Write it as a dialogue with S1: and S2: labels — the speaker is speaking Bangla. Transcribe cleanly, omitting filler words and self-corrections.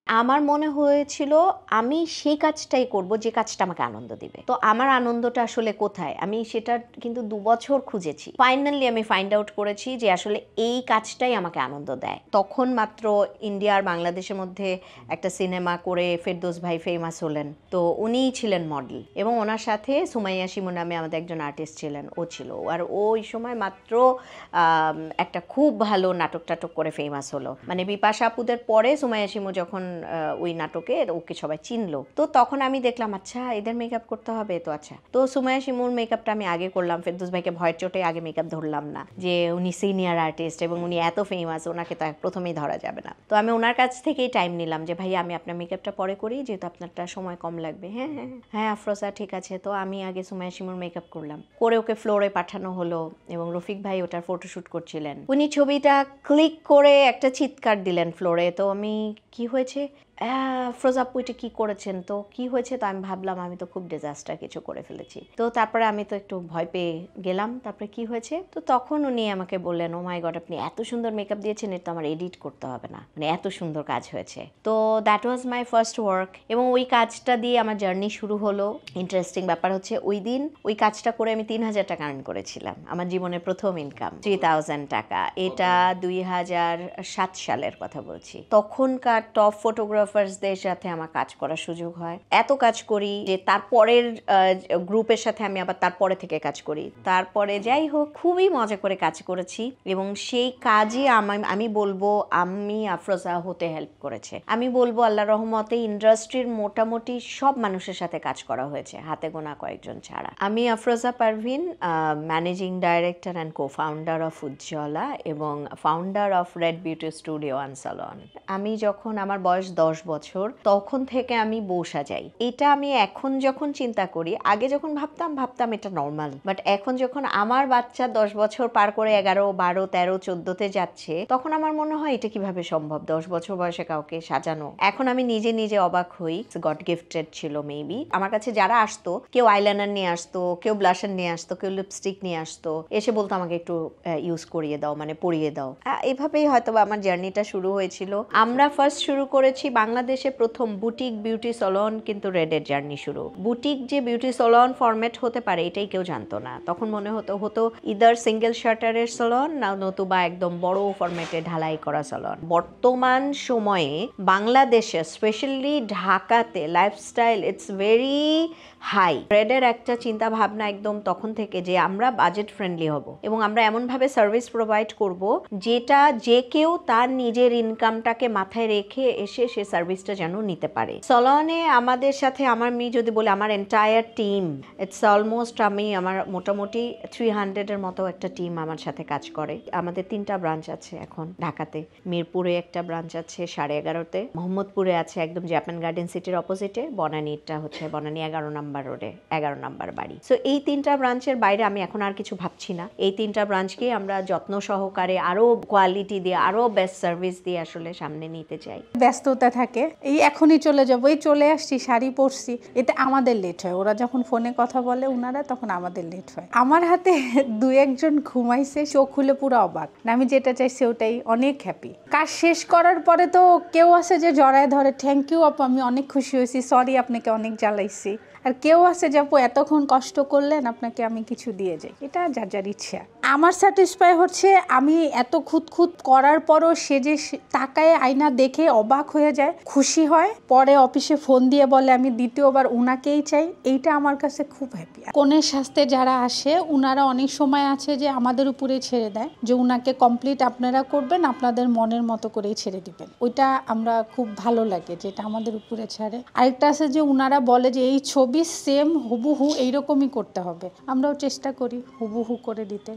S1: আমার মনে হয়েছিল আমি সেই কাজটাই করব যে কাজটা আমাকে আনন্দ দিবে। তো আমার আনন্দটা আসলে কোথায়, আমি সেটা কিন্তু 2 বছর খুঁজেছি। ফাইনালি আমি ফাইন্ড আউট করেছি যে আসলে এই কাজটাই আমাকে আনন্দ দেয়। তখন মাত্র ইন্ডিয়া আর বাংলাদেশের মধ্যে একটা সিনেমা করে ফেরদৌস ভাই ফেমাস হলেন, তো উনিই ছিলেন মডেল, এবং ওনার সাথে সুমাইয়া শিমু নামে আমাদের একজন আর্টিস্ট ছিলেন, ও ছিল। আর ওই সময় মাত্র একটা খুব ভালো নাটক টাটক করে ফেমাস হলো, মানে বিপাশা আপুদের পরে সুমাইয়া শিমু যখন ওই নাটকে ওকে সবাই চিনলো, তো তখন আমি দেখলাম আচ্ছা এদের মেকআপ করতে হবে, তো আচ্ছা তো সুমাইয়া শিমুর মেকআপটা আমি আগে করলাম। ফেরদৌস ভাইকে ভয়ের চোটে আগে মেকআপ ধরলাম না, যে উনি সিনিয়র আর্টিস্ট এবং উনি এত ফেমাস, ওনাকে তো প্রথমেই ধরা যাবে না। তো আমি ওনার কাছ থেকেই টাইম নিলাম যে ভাই আমি আপনার মেকআপটা পরে করি, যেহেতু আপনারটা সময় কম লাগবে। হ্যাঁ হ্যাঁ হ্যাঁ আফরোজা ঠিক আছে। তো আমি আগে সুমাইয়া শিমুর মেকআপ করলাম, করে ওকে ফ্লোরে পাঠানো হলো, এবং রফিক ভাই ওটার ফটোশ্যুট করছিলেন। উনি ছবিটা ক্লিক করে একটা চিৎকার দিলেন ফ্লোরে। তো আমি কি হয়েছে, ফ্রোজা আপু এটা কী করেছেন, তো কি হয়েছে? তো আমি ভাবলাম আমি তো খুব ডিজাস্টার কিছু করে ফেলেছি। তো তারপরে আমি তো একটু ভয় পেয়ে গেলাম। তারপরে কি হয়েছে, তো তখন উনি আমাকে বললেন ও মাই গড আপনি এত সুন্দর মেকআপ দিয়েছেন, এটা তো আমার এডিট করতে হবে না, মানে এত সুন্দর কাজ হয়েছে। তো that was my first work, এবং ওই কাজটা দিয়ে আমার জার্নি শুরু হলো। ইন্টারেস্টিং ব্যাপার হচ্ছে ওই দিন ওই কাজটা করে আমি 3000 টাকা আর্ন করেছিলাম, আমার জীবনের প্রথম ইনকাম 3000 টাকা। এটা 2007 সালের কথা বলছি। তখনকার টপ ফটোগ্রাফার্সদের সাথে আমার কাজ করার সুযোগ হয়। এত কাজ করি যে তারপরের গ্রুপের সাথে আমি আবার তারপরে থেকে কাজ করি। তারপরে যাই হোক খুবই মজা করে কাজ করেছি, এবং সেই কাজে আমি বলবো আমি আফরোজা হতে হেল্প করেছে। আমি বলবো আল্লাহর রহমতে ইন্ডাস্ট্রির মোটামুটি সব মানুষের সাথে কাজ করা হয়েছে, হাতে গোনা কয়েকজন ছাড়া। আমি Afroza Parvin, managing director and co founder of Ujjwala এবং founder of red beauty studio and salon. আমি যখন আমার বয়স 10 বছর তখন থেকে আমি বউ সাজাই। এটা আমি এখন যখন চিন্তা করি, আগে যখন ভাবতাম এটা নর্মাল, বাট এখন যখন আমার বাচ্চা 10 বছর পার করে 11, 12, 13, 14তে যাচ্ছে, তখন আমার মনে হয় এটা কিভাবে সম্ভব 10 বছর বয়সে কাউকে সাজানো। এখন আমি নিজে নিজে অবাক হই। গড গিফটেড ছিল মেবি। আমার কাছে যারা আসতো, কেউ আইলাইনার নিয়ে আসতো, কেউ ব্লাশার নিয়ে আসতো, কেউ লিপস্টিক নিয়ে আসতো, এসে বলতো আমাকে একটু ইউজ করিয়ে দাও, মানে পরিয়ে দাও। এভাবেই হয়তো আমার জার্নিটা শুরু হয়েছিল। আমরা ফার্স্ট শুরু করেছি বাংলাদেশে প্রথম বুটিক বিউটি সালন, কিন্তু রেডের জার্নি শুরু। বুটিক যে বিউটি সালন ফরম্যাট হতে পারে এটাই কেউ জানতো না। তখন মনে হতো ইদার সিঙ্গেল শাটারের সালন, না নতুবা একদম বড় ফরম্যাটে ঢালাই করা সালন। বর্তমান সময়ে বাংলাদেশে স্পেশালি ঢাকাতে লাইফস্টাইল ইটস ভেরি হাই। রেডের একটা চিন্তা ভাবনা একদম তখন থেকে যে আমরা বাজেট ফ্রেন্ডলি হব, এবং আমরা এমনভাবে সার্ভিস প্রোভাইড করব যেটা যে কেউ তার নিজের ইনকামটাকে মাথায় রেখে এসে সে সার্ভিসটা যেন নিতে পারে। সলনে আমাদের সাথে আমি যদি বলি আমার এন্টায়ার টিম, ইটস অলমোস্ট আমার মোটামুটি 300-এর মতো একটা টিম আমার সাথে কাজ করে। আমাদের 3টা ব্রাঞ্চ আছে এখন ঢাকাতে। মিরপুরে একটা ব্রাঞ্চ আছে 11:30-তে, মোহাম্মদপুরে আছে একদম জাপান গার্ডেন সিটির অপোজিটে, বনানীটা হচ্ছে বনানী 11 নম্বর রোডে, 11 নম্বর বাড়ি। সো এই 3টা ব্রাঞ্চের বাইরে আমি এখন আর কিছু ভাবছি না। এই 3টা ব্রাঞ্চকে আমরা যত্ন সহকারে আরো কোয়ালিটি দিয়ে আরো বেস্ট সার্ভিস দিয়ে আসলে সামনে নিতে চাই।
S2: ব্যস্ততা থাকে, এই এখনই চলে যাবো, এই চলে আসছি, শাড়ি পরছি, এটা আমাদের লেট হয়। ওরা যখন ফোনে কথা বলে ওনারা, তখন আমাদের লেট হয়। আমার হাতে 2-1 জন ঘুমাইছে, চোখ খুলে পুরো অবাক। আমি যেটা চাইছি ওটাই, অনেক হ্যাপি। কাজ শেষ করার পরে তো কেউ আছে যে জড়ায় ধরে, থ্যাংক ইউ আপু, আমি অনেক খুশি হয়েছি, সরি আপনাকে অনেক জ্বালাইছি। আর কেউ আছে যে আপু এতক্ষণ কষ্ট করলেন, আপনাকে আমি কিছু দিয়ে যাই। এটা যার যার ইচ্ছা। আমার স্যাটিসফাই হচ্ছে আমি এত খুঁতখুত করার পরও সে যে তাকায় আয়না দেখে অবাক হয়ে যায়, খুশি হয়, পরে অফিসে ফোন দিয়ে বলে আমি দ্বিতীয়বার উনাকেই চাই। এইটা আমার কাছে খুব হ্যাপি। কনের সাথে যারা আসে উনারা অনেক সময় আছে যে আমাদের উপরে ছেড়ে দেয়, যে উনাকে কমপ্লিট আপনারা করবেন, আপনাদের মনের মতো করেই ছেড়ে দিবেন। ওইটা আমরা খুব ভালো লাগে যেটা আমাদের উপরে ছাড়ে। আরেকটা আছে যে উনারা বলে যে এই ছবি সেম হুবহু এইরকমই করতে হবে, আমরাও চেষ্টা করি হুবহু করে দিতে।